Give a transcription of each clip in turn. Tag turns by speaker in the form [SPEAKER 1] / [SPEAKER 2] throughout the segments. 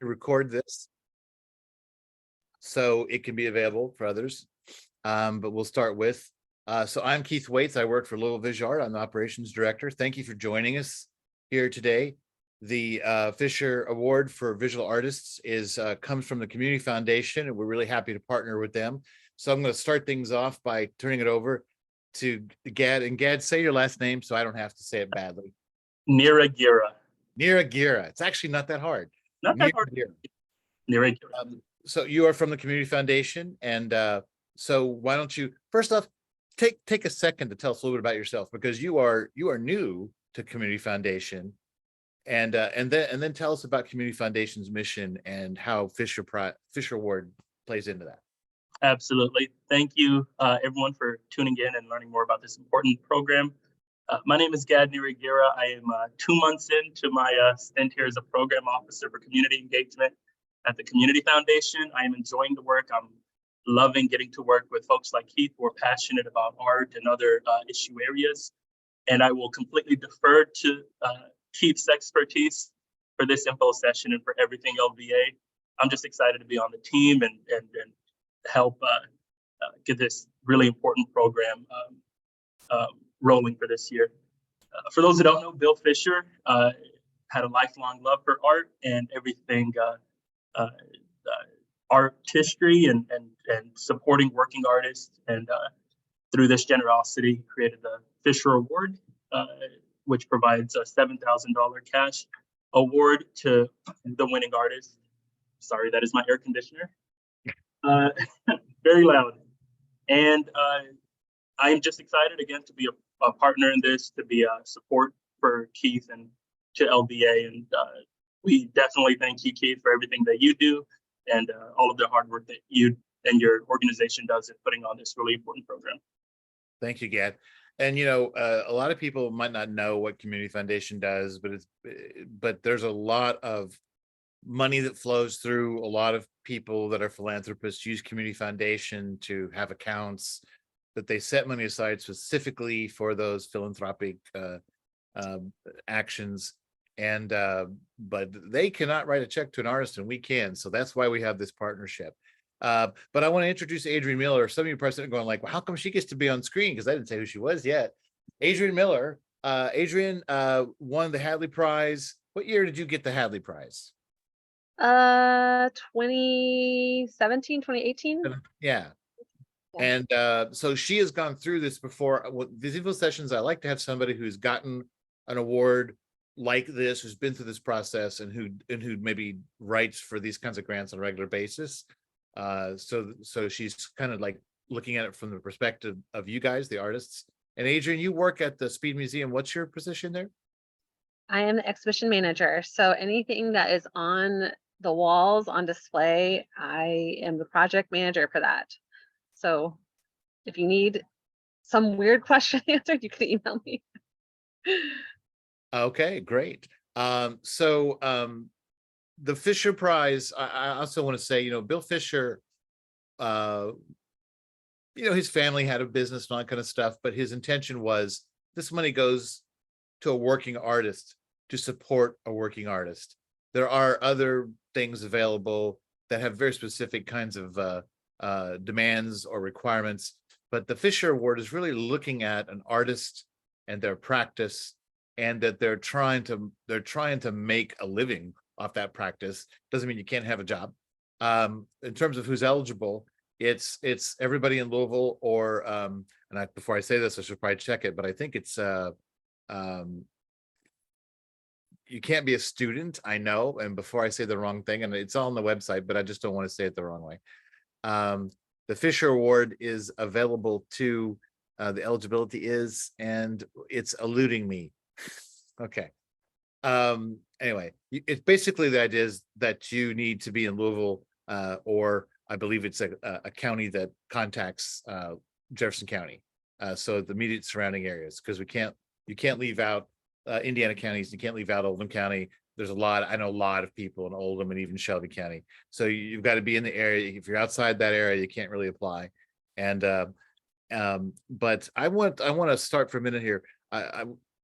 [SPEAKER 1] to record this so it can be available for others. But we'll start with, so I'm Keith Waits. I work for Louisville Visual Art. I'm the operations director. Thank you for joining us here today. The Fischer Award for Visual Artists comes from the Community Foundation, and we're really happy to partner with them. So I'm going to start things off by turning it over to Gad. And Gad, say your last name so I don't have to say it badly.
[SPEAKER 2] Niyiragira.
[SPEAKER 1] Niyiragira. It's actually not that hard.
[SPEAKER 2] Not that hard. Niyiragira.
[SPEAKER 1] So you are from the Community Foundation, and so why don't you first off take a second to tell us a little bit about yourself, because you are new to Community Foundation, and then tell us about Community Foundation's mission and how Fischer Award plays into that.
[SPEAKER 2] Absolutely. Thank you, everyone, for tuning in and learning more about this important program. My name is Gad Niyiragira. I am 2 months into my stint here as a program officer for community engagement at the Community Foundation. I am enjoying the work. I'm loving getting to work with folks like Keith who are passionate about art and other issue areas. And I will completely defer to Keith's expertise for this info session and for everything LVA. I'm just excited to be on the team and help get this really important program rolling for this year. For those who don't know, Bill Fischer had a lifelong love for art and everything artistry and supporting working artists. And through this generosity, he created the Fischer Award, which provides a $7,000 cash award to the winning artist. Sorry, that is my air conditioner. Very loud. And I'm just excited again to be a partner in this, to be a support for Keith and to LVA. And we definitely thank you, Keith, for everything that you do and all of the hard work that you and your organization does in putting on this really important program.
[SPEAKER 1] Thank you, Gad. And a lot of people might not know what Community Foundation does, but there's a lot of money that flows through. A lot of people that are philanthropists use Community Foundation to have accounts that they set money aside specifically for those philanthropic actions. And but they cannot write a check to an artist, and we can. So that's why we have this partnership. But I want to introduce Adrienne Miller. Some of you probably going like, well, how come she gets to be on screen? Because I didn't say who she was yet. Adrienne Miller. Adrienne won the Hadley Prize. What year did you get the Hadley Prize?
[SPEAKER 3] 2017, 2018.
[SPEAKER 1] Yeah. And so she has gone through this before. These info sessions, I like to have somebody who's gotten an award like this, who's been through this process, and who maybe writes for these kinds of grants on a regular basis. So she's kind of like looking at it from the perspective of you guys, the artists. And Adrienne, you work at the Speed Museum. What's your position there?
[SPEAKER 3] I am the exhibition manager. So anything that is on the walls on display, I am the project manager for that. So if you need some weird question answered, you can email me.
[SPEAKER 1] Okay, great. So the Fischer Prize, I also want to say, Bill Fischer, his family had a business and all that kind of stuff, but his intention was this money goes to a working artist to support a working artist. There are other things available that have very specific kinds of demands or requirements, but the Fischer Award is really looking at an artist and their practice, and that they're trying to make a living off that practice. Doesn't mean you can't have a job. In terms of who's eligible, it's everybody in Louisville, or before I say this, I should probably check it, but I think it's you can't be a student, I know, and before I say the wrong thing, and it's all on the website, but I just don't want to say it the wrong way. The Fischer Award is available to the eligibility is, and it's eluding me. Okay. Anyway, it's basically the idea is that you need to be in Louisville, or I believe it's a county that contacts Jefferson County, so the immediate surrounding areas, because you can't leave out Indiana counties, you can't leave out Oldham County. There's I know a lot of people in Oldham and even Shelby County, so you've got to be in the area. If you're outside that area, you can't really apply. And but I want to start for a minute here.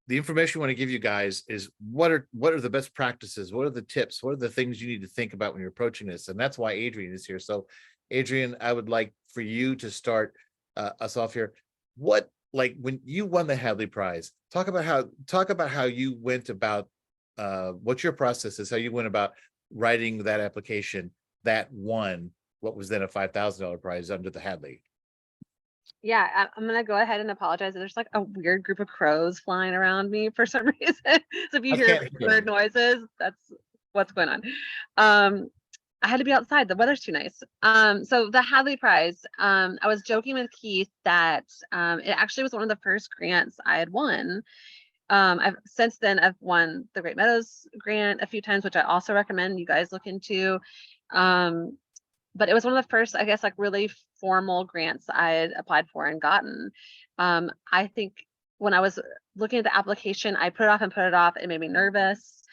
[SPEAKER 1] the information we want to give you guys is what are the best practices? What are the tips? What are the things you need to think about when you're approaching this? And that's why Adrienne is here. So Adrienne, I would like for you to start us off here. What, like when you won the Hadley Prize, talk about how you went about what your process is, how you went about writing that application that won what was then a $5,000 prize under the Hadley.
[SPEAKER 3] Yeah, I'm gonna go ahead and apologize. There's like a weird group of crows flying around me for some reason. So if you
[SPEAKER 1] I
[SPEAKER 3] hear
[SPEAKER 1] can't hear
[SPEAKER 3] weird noises, that's what's going on. I had to be outside. The weather's too nice. So the Hadley Prize, I was joking with Keith that it actually was one of the first grants I had won. Since then I've won the Great Meadows grant a few times, which I also recommend you guys look into. But it was one of the first, I guess, like really formal grants I had applied for and gotten. I think when I was looking at the application, I put it off and put it off. It made me nervous.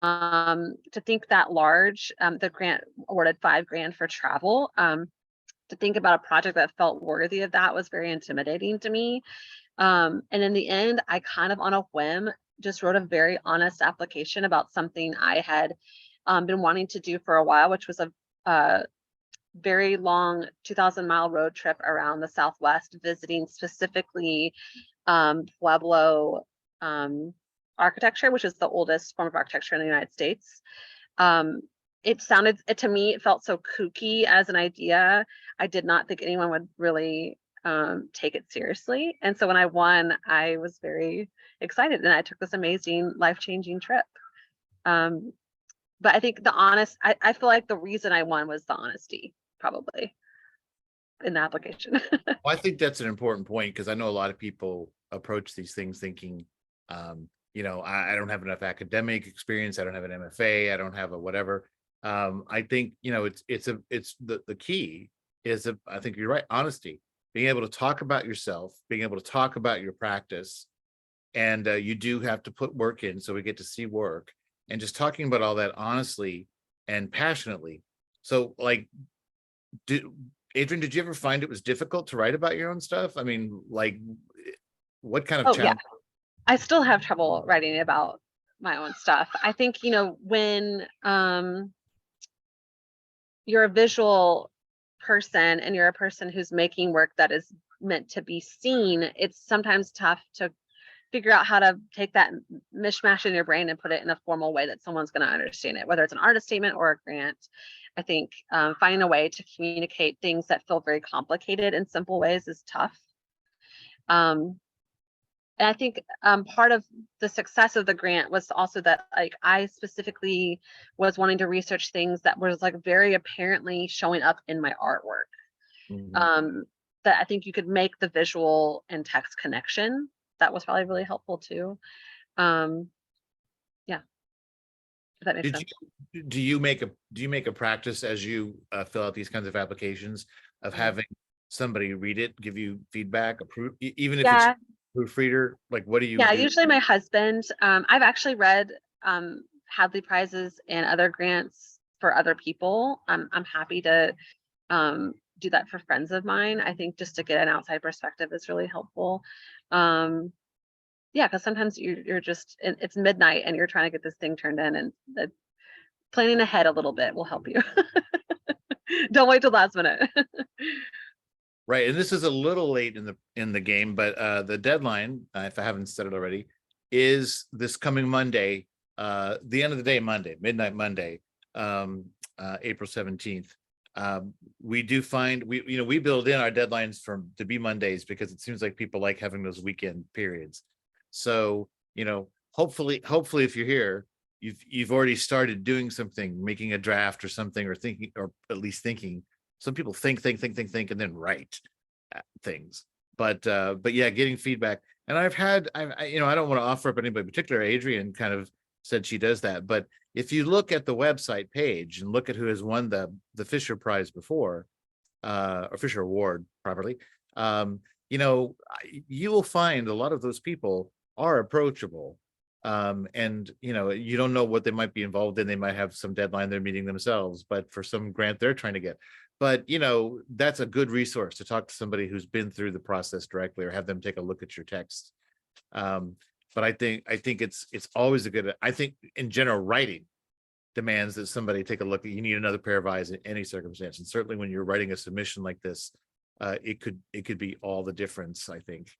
[SPEAKER 3] To think that large, the grant awarded $5,000 for travel. To think about a project that felt worthy of that was very intimidating to me. And in the end, I kind of on a whim just wrote a very honest application about something I had been wanting to do for a while, which was a very long 2,000-mile road trip around the Southwest, visiting specifically Pueblo architecture, which is the oldest form of architecture in the United States. To me, it felt so kooky as an idea. I did not think anyone would really take it seriously. And so when I won, I was very excited and I took this amazing life-changing trip. But I think I feel like the reason I won was the honesty, probably, in the application.
[SPEAKER 1] Well, I think that's an important point because I know a lot of people approach these things thinking, I don't have enough academic experience. I don't have an MFA. I don't have a whatever. I think, it's the key is, I think you're right, honesty, being able to talk about yourself, being able to talk about your practice. And you do have to put work in, so we get to see work. And just talking about all that honestly and passionately. So like, Adrienne, did you ever find it was difficult to write about your own stuff? I mean, like, what kind of challenge?
[SPEAKER 3] Yeah, I still have trouble writing about my own stuff. I think, when you're a visual person and you're a person who's making work that is meant to be seen, it's sometimes tough to figure out how to take that mishmash in your brain and put it in a formal way that someone's going to understand it, whether it's an artist statement or a grant. I think finding a way to communicate things that feel very complicated in simple ways is tough. And I think part of the success of the grant was also that, like, I specifically was wanting to research things that was like very apparently showing up in my artwork.
[SPEAKER 1] Mhm.
[SPEAKER 3] That I think you could make the visual and text connection. That was probably really helpful too. Yeah, if that makes sense.
[SPEAKER 1] Do you make a practice as you fill out these kinds of applications of having somebody read it, give you feedback, approve, even if it's
[SPEAKER 3] Yeah,
[SPEAKER 1] proofreader? Like, what do you
[SPEAKER 3] yeah,
[SPEAKER 1] do?
[SPEAKER 3] usually my husband. I've actually read Hadley Prizes and other grants for other people. I'm happy to do that for friends of mine. I think just to get an outside perspective is really helpful. Yeah, because sometimes you're just it's midnight and you're trying to get this thing turned in, and planning ahead a little bit will help you. Don't wait till last minute.
[SPEAKER 1] Right, and this is a little late in the game, but the deadline, if I haven't said it already, is this coming Monday, the end of the day Monday, midnight Monday, April 17th. We do find we build in our deadlines to be Mondays because it seems like people like having those weekend periods. So, hopefully if you're here, you've already started doing something, making a draft or something, or thinking, or at least thinking. Some people think, and then write things. But yeah, getting feedback. And I don't want to offer up anybody in particular. Adrienne kind of said she does that. But if you look at the website page and look at who has won the Fisher Prize before, or Fisher Award properly, you will find a lot of those people are approachable. And you don't know what they might be involved in. They might have some deadline they're meeting themselves, but for some grant they're trying to get. But that's a good resource to talk to somebody who's been through the process directly, or have them take a look at your text But I think it's always a good, I think in general, writing demands that somebody take a look at, you need another pair of eyes in any circumstance. And certainly when you're writing a submission like this, it could be all the difference, I think.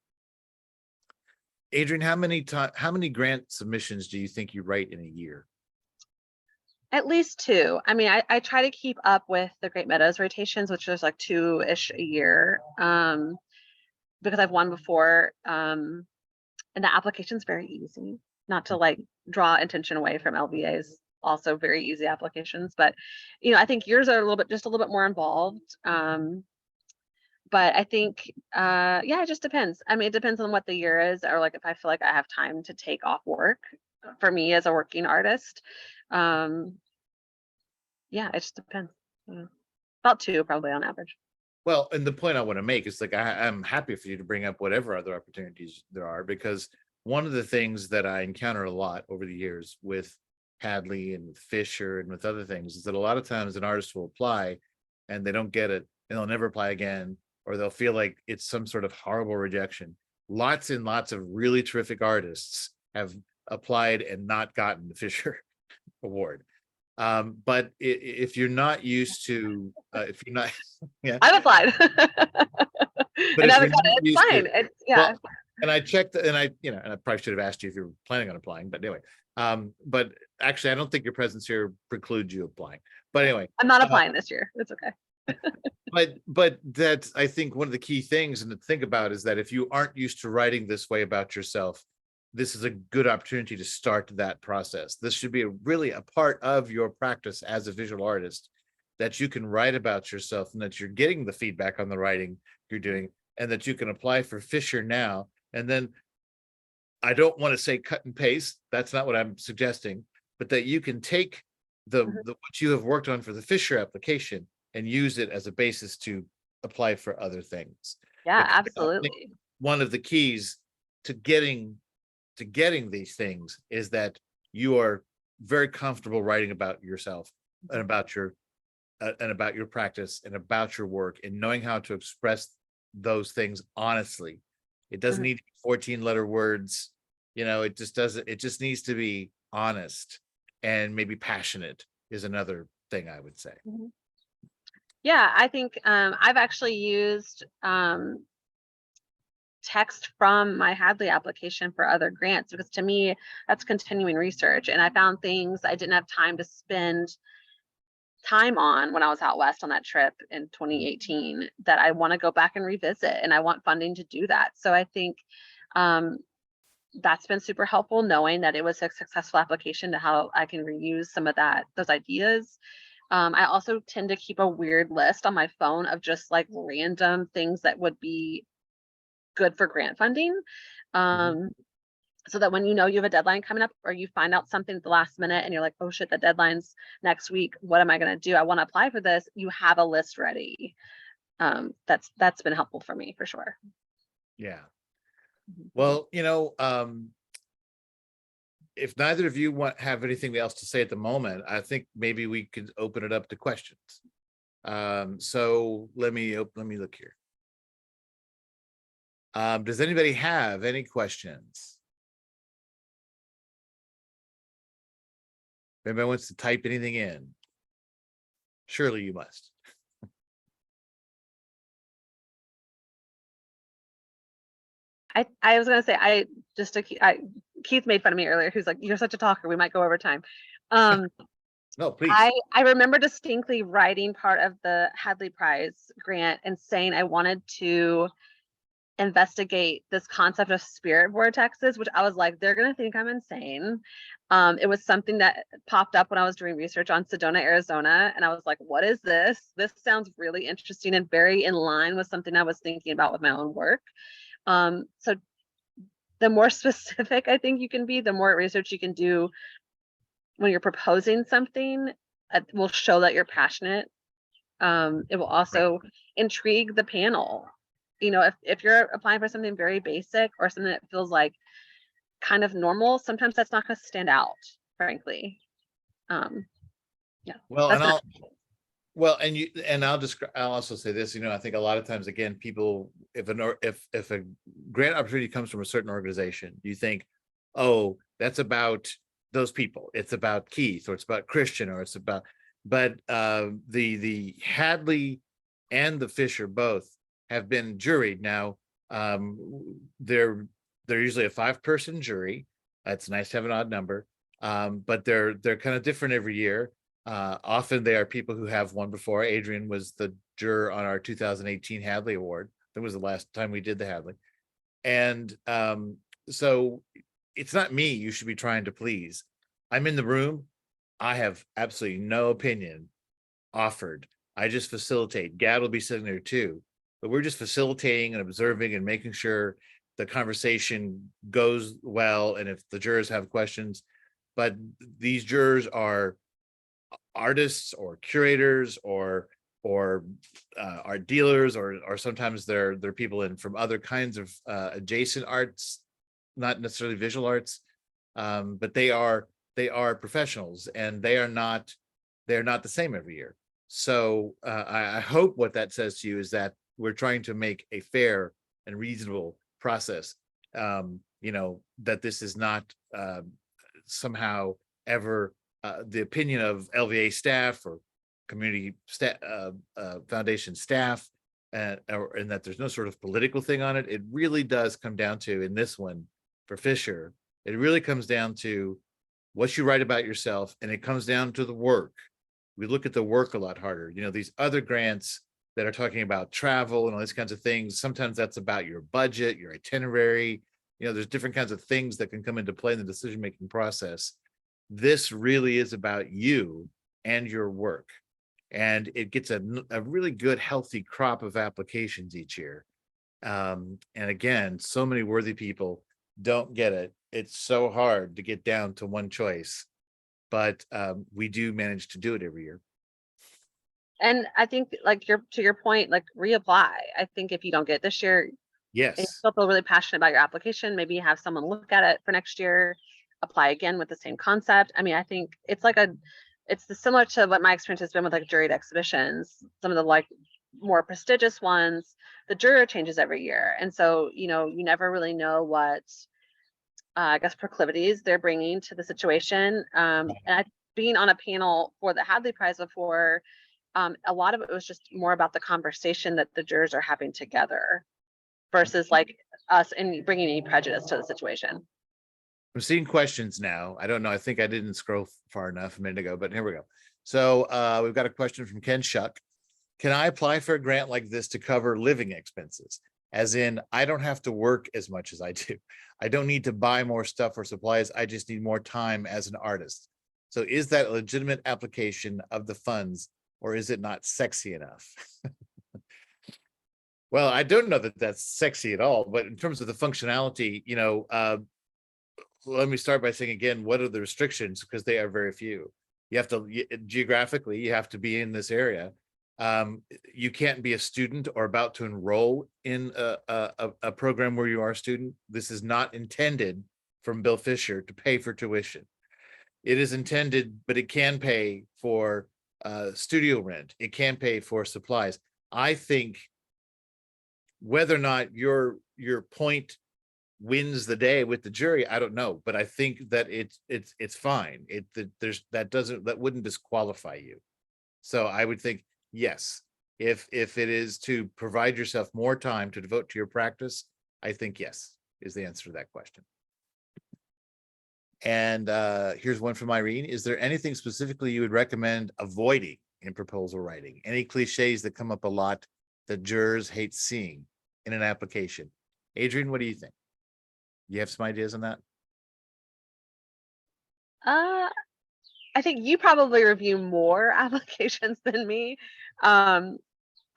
[SPEAKER 1] Adrienne, how many grant submissions do you think you write in a year?
[SPEAKER 3] At least 2. I mean, I try to keep up with the Great Meadows rotations, which is like 2-ish a year, because I've won before, and the application's very easy. Not to like draw attention away from LVAs, also very easy applications, but I think yours are just a little bit more involved. But I think, yeah, it just depends. I mean, it depends on what the year is, or like if I feel like I have time to take off work for me as a working artist. Yeah, it just depends. About 2 probably on average.
[SPEAKER 1] Well, and the point I want to make is like, I'm happy for you to bring up whatever other opportunities there are, because one of the things that I encounter a lot over the years with Hadley and with Fisher and with other things is that a lot of times an artist will apply and they don't get it and they'll never apply again, or they'll feel like it's some sort of horrible rejection. Lots and lots of really terrific artists have applied and not gotten the Fisher Award. But if you're not used to, if you're not, yeah,
[SPEAKER 3] I've applied.
[SPEAKER 1] but
[SPEAKER 3] And
[SPEAKER 1] if
[SPEAKER 3] I've
[SPEAKER 1] you're
[SPEAKER 3] got
[SPEAKER 1] not
[SPEAKER 3] it. It's
[SPEAKER 1] used to-
[SPEAKER 3] fine. It's yeah.
[SPEAKER 1] well, and I checked, and I probably should have asked you if you're planning on applying, but anyway, but actually, I don't think your presence here precludes you applying. But anyway,
[SPEAKER 3] I'm not applying this year. It's okay.
[SPEAKER 1] but that's, I think, one of the key things and to think about is that if you aren't used to writing this way about yourself, this is a good opportunity to start that process. This should be really a part of your practice as a visual artist, that you can write about yourself and that you're getting the feedback on the writing you're doing, and that you can apply for Fisher now. And then I don't want to say cut and paste, that's not what I'm suggesting, but that you can take the what you have worked on for the Fisher application and use it as a basis to apply for other things.
[SPEAKER 3] Yeah,
[SPEAKER 1] Because I think
[SPEAKER 3] absolutely.
[SPEAKER 1] one of the keys to getting these things is that you are very comfortable writing about yourself and about your practice and about your work, and knowing how to express those things honestly. It doesn't need 14-letter words, it just doesn't, it just needs to be honest, and maybe passionate is another thing I would say.
[SPEAKER 3] Yeah, I think I've actually used text from my Hadley application for other grants, because to me that's continuing research, and I found things I didn't have time to spend time on when I was out west on that trip in 2018 that I want to go back and revisit, and I want funding to do that. So I think that's been super helpful, knowing that it was a successful application, to how I can reuse some of those ideas. I also tend to keep a weird list on my phone of just like random things that would be good for grant funding. So that when you have a deadline coming up, or you find out something at the last minute and you're like, oh shit, the deadline's next week, what am I going to do? I want to apply for this. You have a list ready. That's been helpful for me for sure.
[SPEAKER 1] Yeah. Well, if neither of you have anything else to say at the moment, I think maybe we could open it up to questions. So let me look here. Does anybody have any questions? If anybody wants to type anything in, surely you must.
[SPEAKER 3] I was gonna say, Keith made fun of me earlier. Who's like, you're such a talker, we might go over time.
[SPEAKER 1] No, please.
[SPEAKER 3] I remember distinctly writing part of the Hadley Prize grant and saying I wanted to investigate this concept of spirit vortexes, which I was like, they're gonna think I'm insane. It was something that popped up when I was doing research on Sedona, Arizona, and I was like, what is this? This sounds really interesting and very in line with something I was thinking about with my own work. So the more specific I think you can be, the more research you can do when you're proposing something, it will show that you're passionate. It will also intrigue the panel. If you're applying for something very basic or something that feels like kind of normal, sometimes that's not going to stand out, frankly. Yeah.
[SPEAKER 1] Well, and Well, I'll also say this, I think a lot of times, again, people, if a grant opportunity comes from a certain organization, you think, oh, that's about those people. It's about Keith, or it's about Christian, or it's about, but the Hadley and the Fisher both have been juried. Now, they're usually a 5-person jury. It's nice to have an odd number, but they're kind of different every year. Often they are people who have won before. Adrienne was the juror on our 2018 Hadley Award. That was the last time we did the Hadley. And so it's not me you should be trying to please. I'm in the room. I have absolutely no opinion offered. I just facilitate. Gad will be sitting there too, but we're just facilitating and observing and making sure the conversation goes well. And if the jurors have questions, but these jurors are artists or curators or art dealers, or sometimes they're people in from other kinds of adjacent arts, not necessarily visual arts, but they are professionals, and they're not the same every year. So I hope what that says to you is that we're trying to make a fair and reasonable process. That this is not somehow ever the opinion of LVA staff or community foundation staff, and that there's no sort of political thing on it. It really does come down to, in this one for Fisher, it really comes down to what you write about yourself, and it comes down to the work. We look at the work a lot harder. These other grants that are talking about travel and all these kinds of things, sometimes that's about your budget, your itinerary. There's different kinds of things that can come into play in the decision-making process. This really is about you and your work, and it gets a really good, healthy crop of applications each year. And again, so many worthy people don't get it. It's so hard to get down to one choice, but we do manage to do it every year.
[SPEAKER 3] And I think, like, to your point, like, reapply. I think if you don't get it this year, and you
[SPEAKER 1] Yes.
[SPEAKER 3] still feel really passionate about your application, maybe have someone look at it for next year, apply again with the same concept. I mean, I think it's similar to what my experience has been with like juried exhibitions. Some of the like more prestigious ones, the juror changes every year. And so, you never really know what, I guess, proclivities they're bringing to the situation. And being on a panel for the Hadley Prize before, a lot of it was just more about the conversation that the jurors are having together versus like us and bringing any prejudice to the situation.
[SPEAKER 1] I'm seeing questions now. I don't know. I think I didn't scroll far enough a minute ago, but here we go. So we've got a question from Ken Shuck. Can I apply for a grant like this to cover living expenses? As in, I don't have to work as much as I do. I don't need to buy more stuff or supplies. I just need more time as an artist. So is that a legitimate application of the funds, or is it not sexy enough? Well, I don't know that that's sexy at all, but in terms of the functionality, let me start by saying again, what are the restrictions? Because they are very few. You have to, geographically, you have to be in this area. You can't be a student or about to enroll in a program where you are a student. This is not intended from Bill Fischer to pay for tuition. It is intended, but it can pay for studio rent. It can pay for supplies. I think whether or not your point wins the day with the jury, I don't know, but I think that it's fine. That wouldn't disqualify you. So I would think yes, if it is to provide yourself more time to devote to your practice, I think yes is the answer to that question. And here's one from Irene. Is there anything specifically you would recommend avoiding in proposal writing? Any cliches that come up a lot that jurors hate seeing in an application? Adrienne, what do you think? You have some ideas on that?
[SPEAKER 3] I think you probably review more applications than me. I'm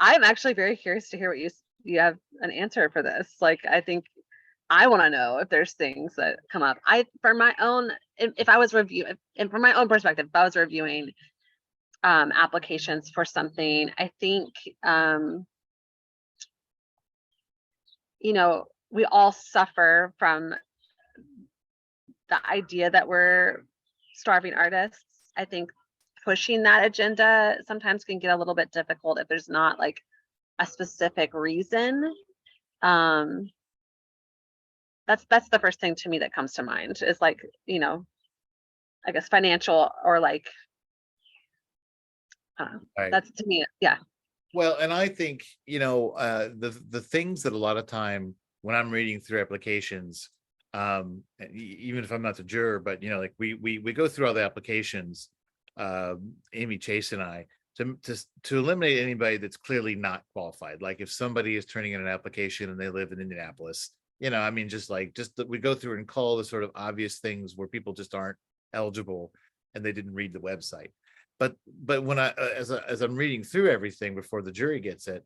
[SPEAKER 3] actually very curious to hear what you have an answer for this. Like, I think I want to know if there's things that come up. For my own, if I was reviewing, and from my own perspective, if I was reviewing applications for something, I think we all suffer from the idea that we're starving artists. I think pushing that agenda sometimes can get a little bit difficult if there's not like a specific reason. That's the first thing to me that comes to mind is like, you know, I guess financial or like,
[SPEAKER 1] Right.
[SPEAKER 3] that's to me, yeah.
[SPEAKER 1] Well, and I think, you know, the things that a lot of time when I'm reading through applications, and even if I'm not the juror, but you know, like we go through all the applications, Amy, Chase, and I, to eliminate anybody that's clearly not qualified. Like if somebody is turning in an application and they live in Indianapolis, you know, I mean, just that we go through and call the sort of obvious things where people just aren't eligible and they didn't read the website. But when as I'm reading through everything before the jury gets it,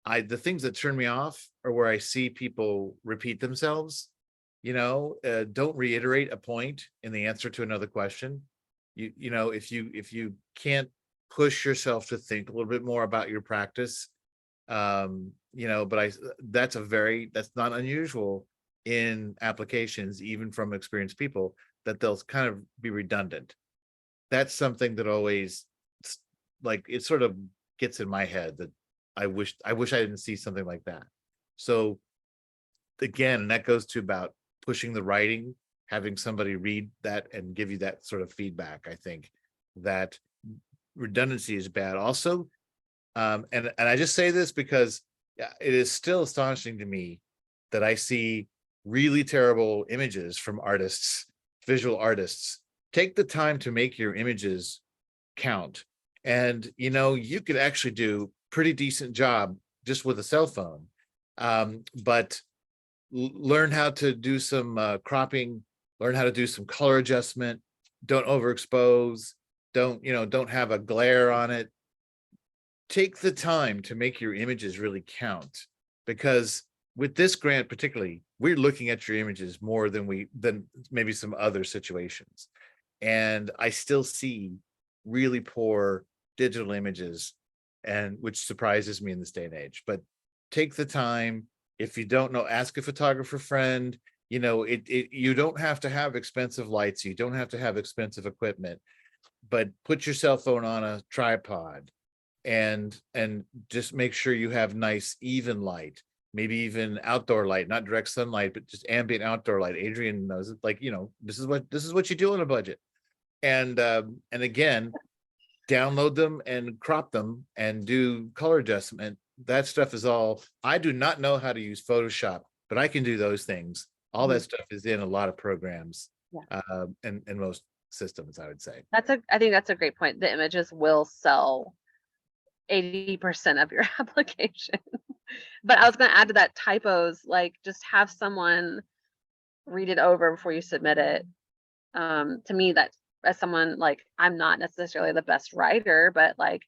[SPEAKER 1] the things that turn me off are where I see people repeat themselves. You know, don't reiterate a point in the answer to another question. You know, if you can't push yourself to think a little bit more about your practice, you know, but that's not unusual in applications, even from experienced people, that they'll kind of be redundant. That's something that always, like, it sort of gets in my head that I wish I didn't see something like that. So again, that goes to about pushing the writing, having somebody read that and give you that sort of feedback. I think that redundancy is bad. Also, and I just say this because it is still astonishing to me that I see really terrible images from artists, visual artists. Take the time to make your images count. And, you know, you could actually do pretty decent job just with a cell phone. But learn how to do some cropping, learn how to do some color adjustment. Don't overexpose. Don't have a glare on it. Take the time to make your images really count, because with this grant particularly, we're looking at your images more than maybe some other situations. And I still see really poor digital images, and which surprises me in this day and age. But take the time. If you don't know, ask a photographer friend. You know, you don't have to have expensive lights, you don't have to have expensive equipment, but put your cell phone on a tripod and just make sure you have nice even light, maybe even outdoor light, not direct sunlight, but just ambient outdoor light. Adrienne knows it. Like, you know, this is what you do on a budget. And again, download them and crop them and do color adjustment. That stuff is all. I do not know how to use Photoshop, but I can do those things. All that stuff is in a lot of programs, and most systems, I would say.
[SPEAKER 3] I think that's a great point. The images will sell 80% of your application. But I was going to add to that, typos, like just have someone read it over before you submit it. To me, that as someone, like, I'm not necessarily the best writer, but like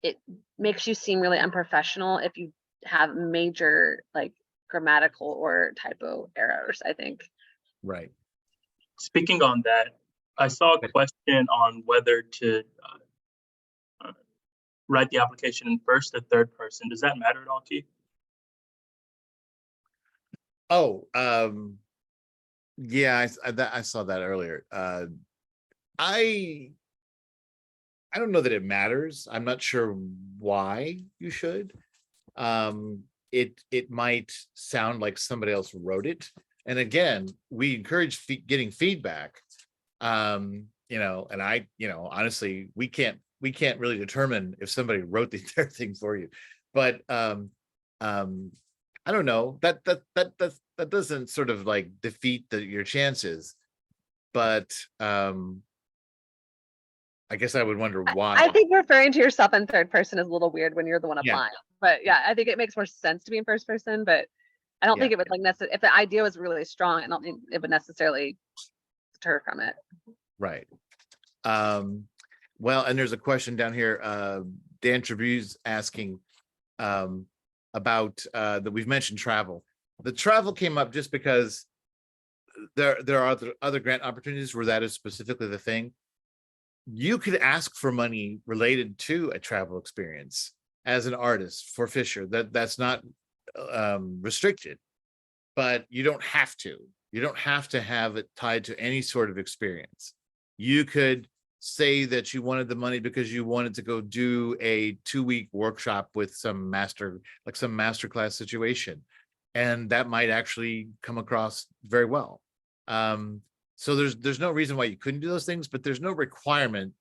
[SPEAKER 3] it makes you seem really unprofessional if you have major like grammatical or typo errors, I think.
[SPEAKER 1] Right.
[SPEAKER 2] Speaking on that, I saw a question on whether to write the application in first or third person. Does that matter at all to you?
[SPEAKER 1] Oh, yeah, I saw that earlier. I don't know that it matters. I'm not sure why you should. It might sound like somebody else wrote it. And again, we encourage getting feedback. You know, and honestly, we can't really determine if somebody wrote the entire thing for you. But I don't know, that doesn't sort of like defeat your chances. But I guess I would wonder why.
[SPEAKER 3] I think referring to yourself in third person is a little weird when you're the one applying. But yeah, I think it makes more sense to be in first person, but I don't think it would like necessarily, if the idea was really strong, I don't think it would necessarily deter from it.
[SPEAKER 1] Right. Well, and there's a question down here. Dan Trebu's asking about that we've mentioned travel. The travel came up just because there are other grant opportunities where that is specifically the thing. You could ask for money related to a travel experience as an artist for Fisher. That's not restricted, but you don't have to. You don't have to have it tied to any sort of experience. You could say that you wanted the money because you wanted to go do a 2-week workshop with some master class situation, and that might actually come across very well. So there's no reason why you couldn't do those things, but there's no requirement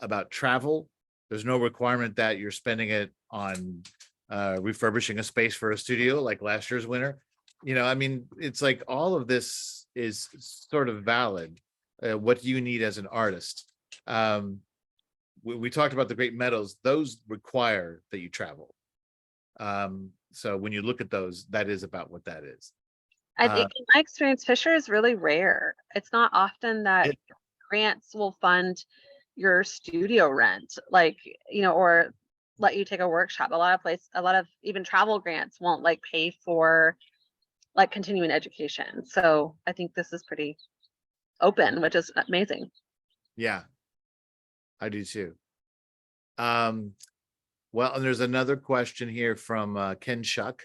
[SPEAKER 1] about travel. There's no requirement that you're spending it on refurbishing a space for a studio like last year's winner. I mean, it's like all of this is sort of valid. What do you need as an artist? We talked about the Great Meadows. Those require that you travel. So when you look at those, that is about what that is.
[SPEAKER 3] I think in my experience, Fisher is really rare. It's not often that grants will fund your studio rent, like, or let you take a workshop. A lot of even travel grants won't like pay for like continuing education. So I think this is pretty open, which is amazing.
[SPEAKER 1] Yeah, I do too. Well, and there's another question here from Ken Shuck.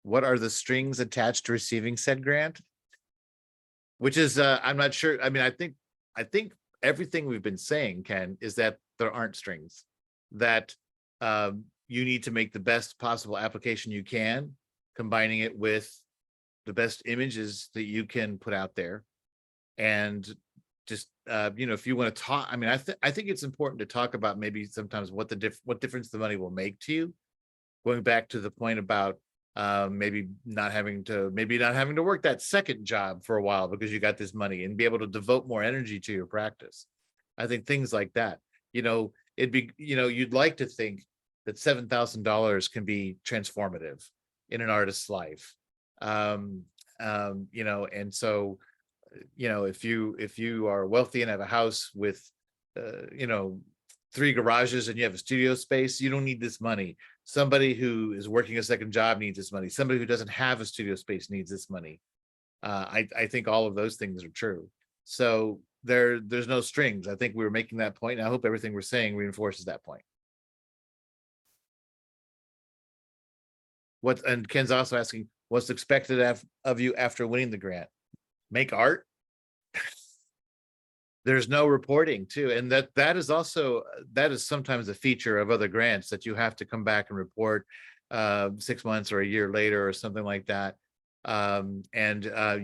[SPEAKER 1] What are the strings attached to receiving said grant? Which is, I'm not sure. I mean, I think everything we've been saying, Ken, is that there aren't strings, that you need to make the best possible application you can, combining it with the best images that you can put out there. And just, if you want to talk, I mean, I think it's important to talk about maybe sometimes what difference the money will make to you. Going back to the point about maybe not having to work that second job for a while because you got this money, and be able to devote more energy to your practice. I think things like that, it'd be, you'd like to think that $7,000 can be transformative in an artist's life. And so, if you are wealthy and have a house with, 3 garages and you have a studio space, you don't need this money. Somebody who is working a second job needs this money. Somebody who doesn't have a studio space needs this money. I think all of those things are true. So there's no strings. I think we were making that point, and I hope everything we're saying reinforces that point. And Ken's also asking, what's expected of you after winning the grant? Make art. There's no reporting too, and that is sometimes a feature of other grants, that you have to come back and report 6 months or a year later or something like that. And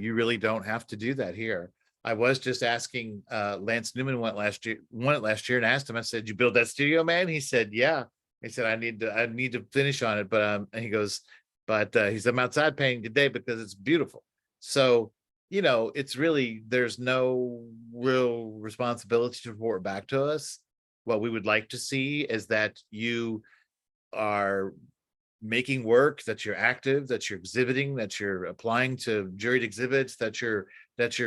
[SPEAKER 1] you really don't have to do that here. I was just asking Lance Newman won it last year, and asked him, I said, you build that studio, man? He said, yeah. He said, I need to finish on it, but and he goes, but he said, I'm outside painting today because it's beautiful. So it's really, there's no real responsibility to report back to us. What we would like to see is that you are making work, that you're active, that you're exhibiting, that you're applying to juried exhibits, that you're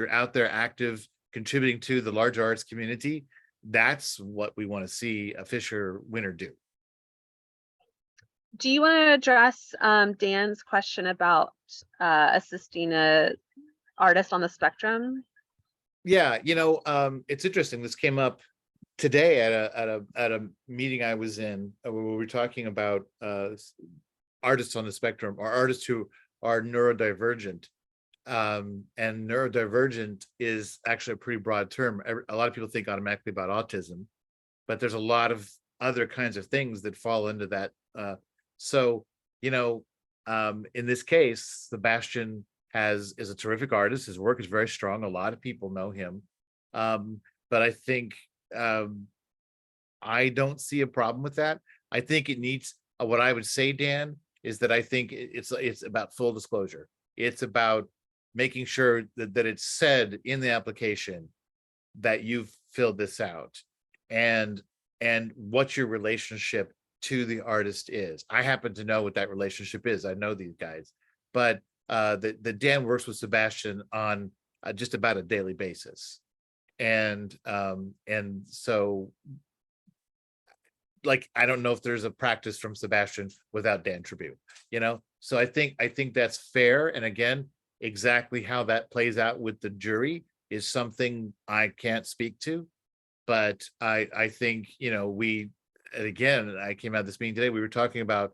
[SPEAKER 1] out there active, contributing to the larger arts community. That's what we want to see a Fisher winner do.
[SPEAKER 3] Do you want to address Dan's question about assisting a artist on the spectrum?
[SPEAKER 1] Yeah, it's interesting. This came up today at a meeting I was in, where we were talking about artists on the spectrum, or artists who are neurodivergent. And neurodivergent is actually a pretty broad term. A lot of people think automatically about autism, but there's a lot of other kinds of things that fall into that. So in this case, Sebastian is a terrific artist. His work is very strong. A lot of people know him. But I think I don't see a problem with that. I think it needs, what I would say, Dan, is that I think it's about full disclosure. It's about making sure that it's said in the application that you've filled this out, and what your relationship to the artist is. I happen to know what that relationship is. I know these guys, but the Dan works with Sebastian on just about a daily basis, and so, like, I don't know if there's a practice from Sebastian without Dan Tribute, so I think that's fair. And again, exactly how that plays out with the jury is something I can't speak to, but I think, and again, I came out of this meeting today, we were talking about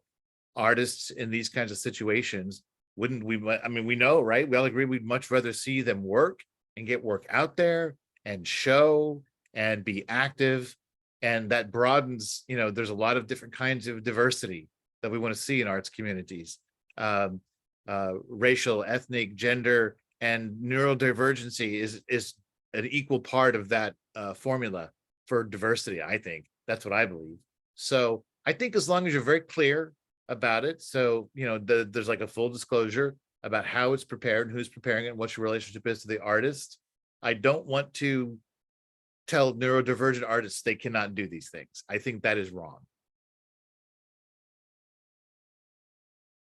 [SPEAKER 1] artists in these kinds of situations. Wouldn't we, I mean, we know, right? We all agree we'd much rather see them work and get work out there and show and be active. And that broadens, there's a lot of different kinds of diversity that we want to see in arts communities. Racial, ethnic, gender, and neurodivergency is an equal part of that formula for diversity. I think that's what I believe. So I think as long as you're very clear about it, so there's like a full disclosure about how it's prepared and who's preparing it and what your relationship is to the artist. I don't want to tell neurodivergent artists they cannot do these things. I think that is wrong.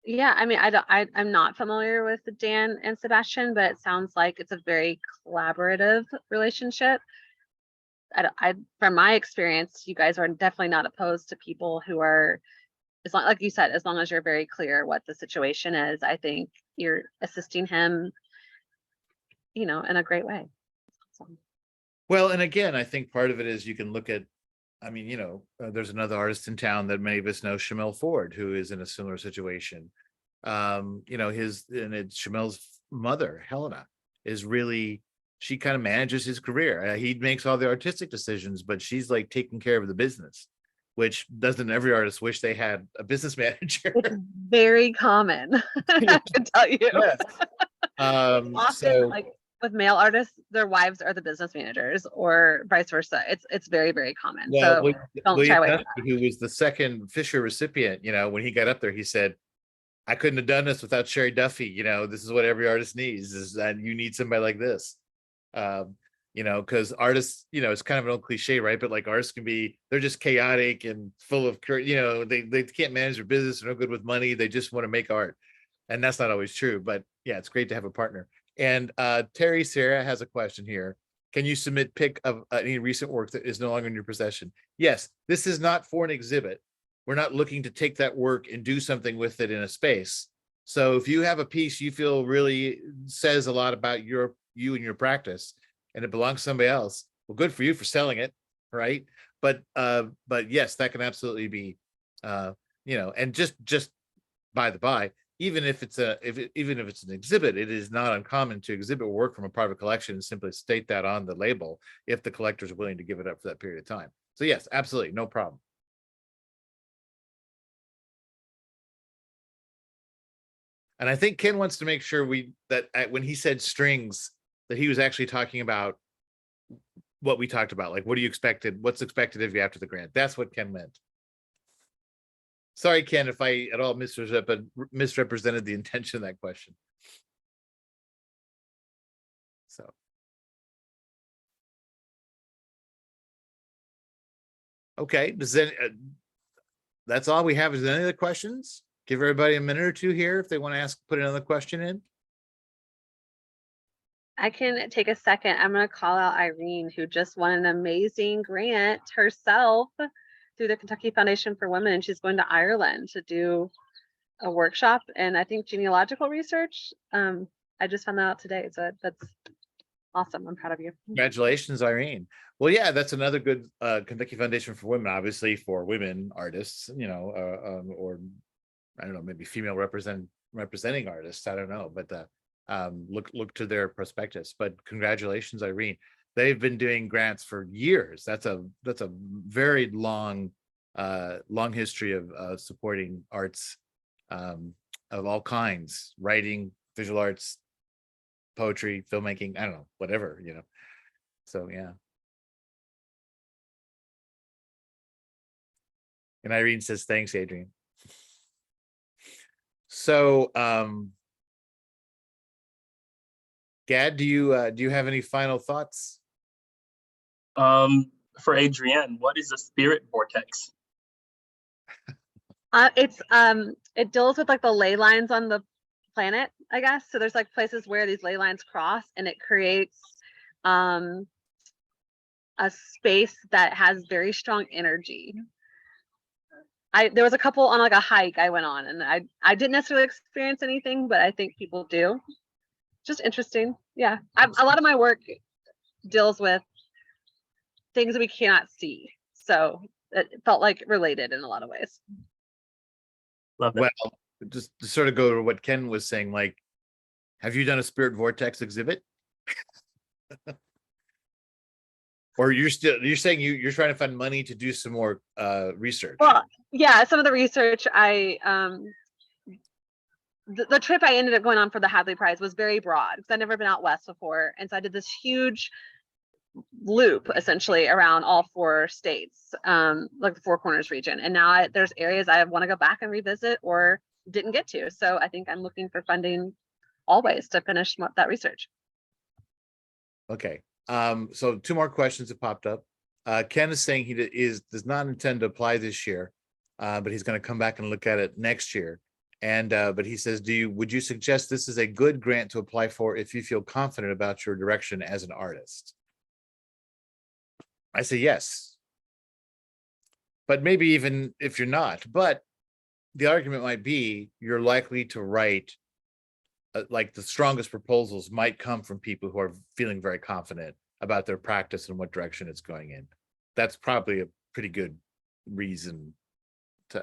[SPEAKER 3] Yeah, I mean, I'm not familiar with Dan and Sebastian, but it sounds like it's a very collaborative relationship. From my experience, you guys are definitely not opposed to people who are, as long, like you said, as long as you're very clear what the situation is. I think you're assisting him, in a great way. So.
[SPEAKER 1] Well, and again, I think part of it is you can look at, there's another artist in town that many of us know, Shamel Ford, who is in a similar situation. Shamel's mother, Helena, is really, she kind of manages his career. He makes all the artistic decisions, but she's like taking care of the business, which doesn't every artist wish they had a business manager?
[SPEAKER 3] It's very common, I can tell you.
[SPEAKER 1] Yes.
[SPEAKER 3] Often, like with male artists, their wives are the business managers, or vice versa. It's very, very common.
[SPEAKER 1] Well,
[SPEAKER 3] so don't shy away from that.
[SPEAKER 1] Who was the second Fisher recipient, when he got up there, he said, I couldn't have done this without Sherry Duffy. This is what every artist needs, is that you need somebody like this. Because artists, it's kind of an old cliche, right? But like artists they're just chaotic and full of, they can't manage their business, they're no good with money. They just want to make art. And that's not always true, but yeah, it's great to have a partner. And Terry Sarah has a question here. Can you submit pic of any recent work that is no longer in your possession? Yes, this is not for an exhibit. We're not looking to take that work and do something with it in a space. So if you have a piece you feel really says a lot about you and your practice, and it belongs to somebody else, well, good for you for selling it, right? But yes, that can absolutely be, and just by the by, even if it's an exhibit, it is not uncommon to exhibit work from a private collection and simply state that on the label if the collector is willing to give it up for that period of time. So yes, absolutely, no problem. And I think Ken wants to make sure that when he said strings, that he was actually talking about what we talked about, like what's expected of you after the grant. That's what Ken meant. Sorry, Ken, if I at all misrepresented the intention of that question. So. Okay, that's all we have. Is there any other questions? Give everybody a minute or two here if they want to put another question in.
[SPEAKER 3] I can take a second. I'm going to call out Irene, who just won an amazing grant herself through the Kentucky Foundation for Women. She's going to Ireland to do a workshop and I think genealogical research. I just found that out today. So that's awesome. I'm proud of you.
[SPEAKER 1] Congratulations, Irene. Well, yeah, that's another good Kentucky Foundation for Women, obviously for women artists, or I don't know, maybe female representing artists. I don't know, but look to their prospectus. But congratulations, Irene. They've been doing grants for years. That's a very long history of supporting arts of all kinds, writing, visual arts, poetry, filmmaking, I don't know, whatever, So yeah. And Irene says, thanks, Adrienne. So Gad, do you have any final thoughts?
[SPEAKER 2] For Adrienne, what is a spirit vortex?
[SPEAKER 3] It deals with like the ley lines on the planet, I guess. So there's like places where these ley lines cross and it creates a space that has very strong energy. There was a couple on like a hike I went on and I didn't necessarily experience anything, but I think people do. Just interesting. Yeah. A lot of my work deals with things that we cannot see. So it felt like related in a lot of ways.
[SPEAKER 2] Love that.
[SPEAKER 1] Well, just to sort of go to what Ken was saying, like, have you done a spirit vortex exhibit? Or you're saying you're trying to find money to do some more research.
[SPEAKER 3] Well, yeah, some of the research the trip I ended up going on for the Hadley Prize was very broad because I'd never been out west before. And so I did this huge loop essentially around all 4 states, like the Four Corners region. And now there's areas I want to go back and revisit or didn't get to. So I think I'm looking for funding always to finish that research.
[SPEAKER 1] Okay. So 2 more questions have popped up. Ken is saying he does not intend to apply this year, but he's going to come back and look at it next year. And but he says, would you suggest this is a good grant to apply for if you feel confident about your direction as an artist? I say yes. But maybe even if you're not, but the argument might be you're likely to write like the strongest proposals might come from people who are feeling very confident about their practice and what direction it's going in. That's probably a pretty good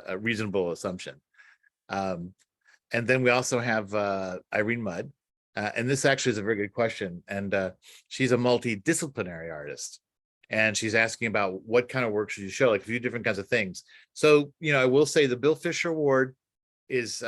[SPEAKER 1] a reasonable assumption. And then we also have Irene Mudd, and this actually is a very good question. And she's a multidisciplinary artist, and she's asking about what kind of work should you show, like a few different kinds of things. So, I will say the Bill Fischer Award is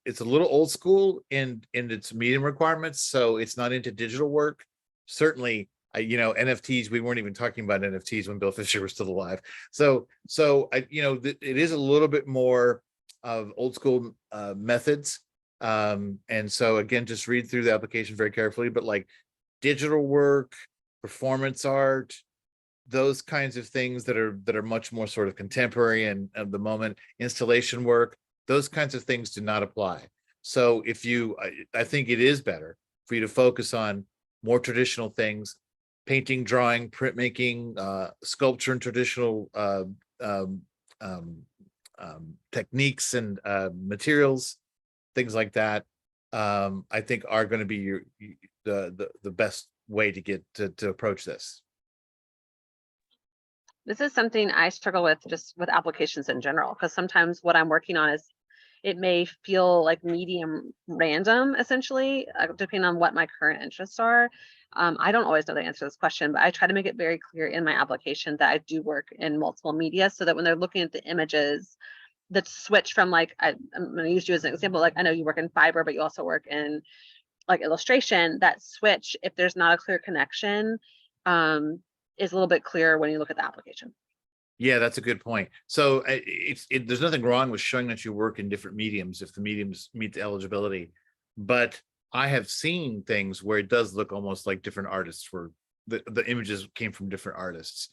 [SPEAKER 1] it's a little old school in its medium requirements, so it's not into digital work. Certainly, NFTs, we weren't even talking about NFTs when Bill Fischer was still alive. So it is a little bit more of old school methods. And so again, just read through the application very carefully, but like digital work, performance art, those kinds of things that are much more sort of contemporary and of the moment, installation work, those kinds of things do not apply. So I think it is better for you to focus on more traditional things, painting, drawing, printmaking, sculpture, and traditional techniques and materials, things like that. I think are going to be the best way to get to approach this.
[SPEAKER 3] This is something I struggle with just with applications in general, because sometimes what I'm working on it may feel like medium random, essentially, depending on what my current interests are. I don't always know the answer to this question, but I try to make it very clear in my application that I do work in multiple media, so that when they're looking at the images that switch from, like, I'm going to use you as an example, like I know you work in fiber, but you also work in like illustration, that switch, if there's not a clear connection, is a little bit clearer when you look at the application.
[SPEAKER 1] Yeah, that's a good point. So there's nothing wrong with showing that you work in different mediums if the mediums meet the eligibility. But I have seen things where it does look almost like different artists, where the images came from different artists.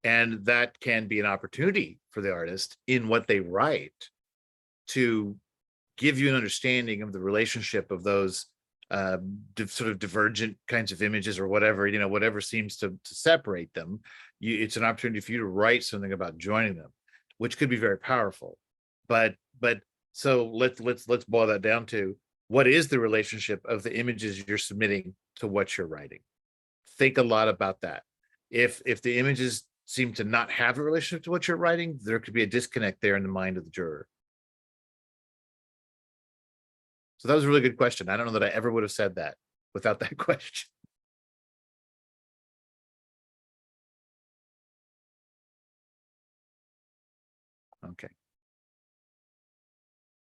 [SPEAKER 1] And that can be an opportunity for the artist in what they write to give you an understanding of the relationship of those sort of divergent kinds of images, or whatever, whatever seems to separate them. It's an opportunity for you to write something about joining them, which could be very powerful. But so let's boil that down to, what is the relationship of the images you're submitting to what you're writing? Think a lot about that. If the images seem to not have a relationship to what you're writing, there could be a disconnect there in the mind of the juror. So that was a really good question. I don't know that I ever would have said that without that question. Okay.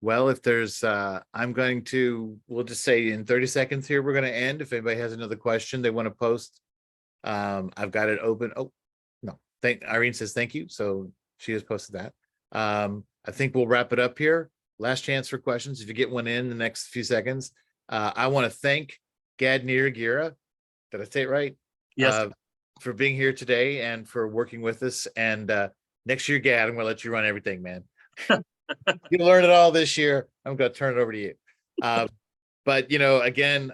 [SPEAKER 1] Well, if there's, we'll just say in 30 seconds here, we're going to end. If anybody has another question they want to post, I've got it open. Oh, no. Irene says thank you. So she has posted that. I think we'll wrap it up here. Last chance for questions. If you get one in the next few seconds, I want to thank Gad Niyiragira. Did I say it right?
[SPEAKER 2] Yes.
[SPEAKER 1] For being here today and for working with us. And next year, Gad, I'm going to let you run everything, man. You learned it all this year. I'm going to turn it over to you. But, again,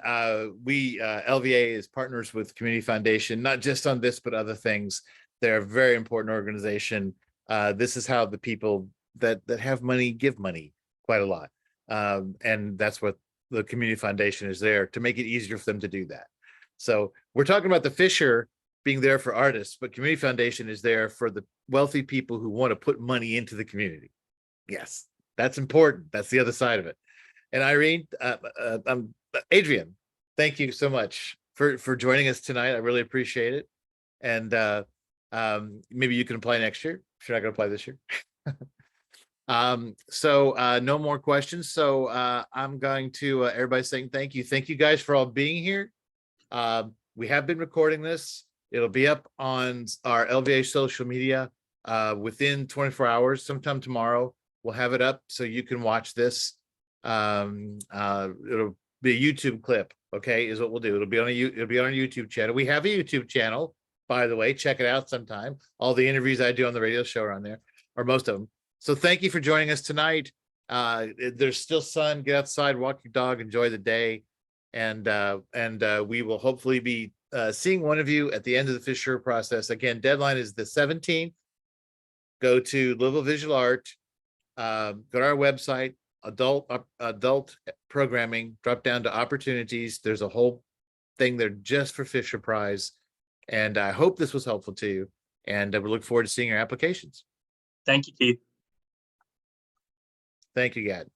[SPEAKER 1] we, LVA is partners with Community Foundation, not just on this, but other things. They're a very important organization. This is how the people that have money give money quite a lot. And that's what the Community Foundation is there to make it easier for them to do that. So we're talking about the Fisher being there for artists, but Community Foundation is there for the wealthy people who want to put money into the community. Yes, that's important. That's the other side of it. And Irene, Adrienne, thank you so much for joining us tonight. I really appreciate it. And maybe you can apply next year if you're not going to apply this year. So no more questions. So I'm going to everybody saying thank you. Thank you guys for all being here. We have been recording this. It'll be up on our LVA social media within 24 hours. Sometime tomorrow, we'll have it up so you can watch this. It'll be a YouTube clip. Okay, is what we'll do. It'll be on our YouTube channel. We have a YouTube channel, by the way. Check it out sometime. All the interviews I do on the radio show are on there, or most of them. So thank you for joining us tonight. There's still sun. Get outside, walk your dog, enjoy the day, and we will hopefully be seeing one of you at the end of the Fisher process. Again, deadline is the 17th. Go to Louisville Visual Art. Go to our website, adult programming. Drop down to opportunities. There's a whole thing there just for Fisher Prize, and I hope this was helpful to you. And we look forward to seeing your applications.
[SPEAKER 2] Thank you, Keith.
[SPEAKER 1] Thank you, Gad.